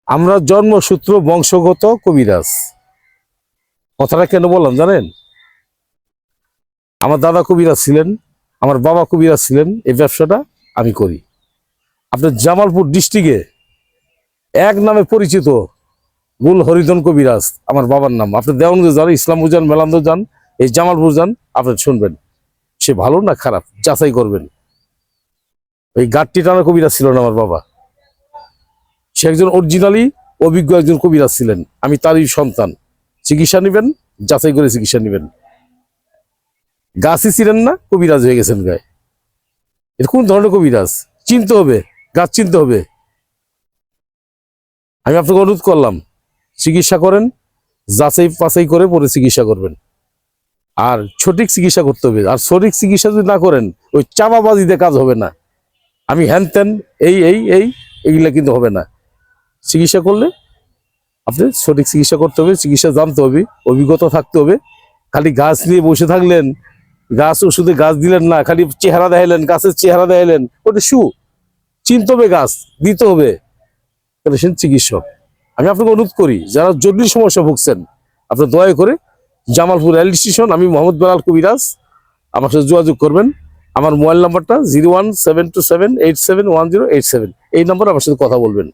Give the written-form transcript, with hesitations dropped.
আমরা জন্মসূত্র বংশগত কবিরাজ। কথাটা কেন বললাম জানেন? আমার দাদা কবিরাজ ছিলেন, আমার বাবা কবিরাজ ছিলেন। এই ব্যবসাটা আমি করি। আপনার জামালপুর ডিস্ট্রিক্টে এক নামে পরিচিত গুল হরিধন কবিরাজ আমার বাবার নাম। আপনি দেওয়ানগঞ্জ যান, ইসলামপুর যান, মেলান্দ যান, এই জামালপুর যান, আপনি শুনবেন সে ভালো না খারাপ যাচাই করবেন। ওই গাঁটটি টানা কবিরাজ ছিল না আমার বাবা, সে একজন অরিজিনালি অভিজ্ঞ একজন কবিরাজ ছিলেন। আমি তারই সন্তান। চিকিৎসা নেবেন, যাচাই করে চিকিৎসা নেবেন। গাছই ছিলেন না, কবিরাজ হয়ে গেছেন গায়ে। এটা কোন ধরনের কবিরাজ? চিনতে হবে, গাছ চিনতে হবে। আমি আপনাকে অনুরোধ করলাম, চিকিৎসা করেন, যাচাই পাচাই করে পরে চিকিৎসা করবেন। আর সঠিক চিকিৎসা করতে হবে। আর সঠিক চিকিৎসা যদি না করেন, ওই চাপাবাজিতে কাজ হবে না। আমি হ্যান ত্যান এই এই এই এইগুলা কিন্তু হবে না। চিকিৎসা করলে আপনি সঠিক চিকিৎসা করতে হবে, চিকিৎসা জানতে হবে, অভিজ্ঞতা থাকতে হবে। খালি গাছ নিয়ে বসে থাকলেন, গাছ ওষুধে গাছ দিলেন না, খালি চেহারা দেখাইলেন, গাছের চেহারা দেখাইলেন, ওটা চিনতে হবে, গাছ দিতে হবে। সে চিকিৎসক। আমি আপনাকে অনুরোধ করি, যারা জটিল সমস্যা ভুগছেন, আপনি দয়া করে জামালপুর রেল স্টেশন, আমি মোহাম্মদ বেলাল কবিরাজ, আমার সাথে যোগাযোগ করবেন। আমার মোবাইল নাম্বারটা 01727871087। এই নম্বরে আমার সাথে কথা বলবেন।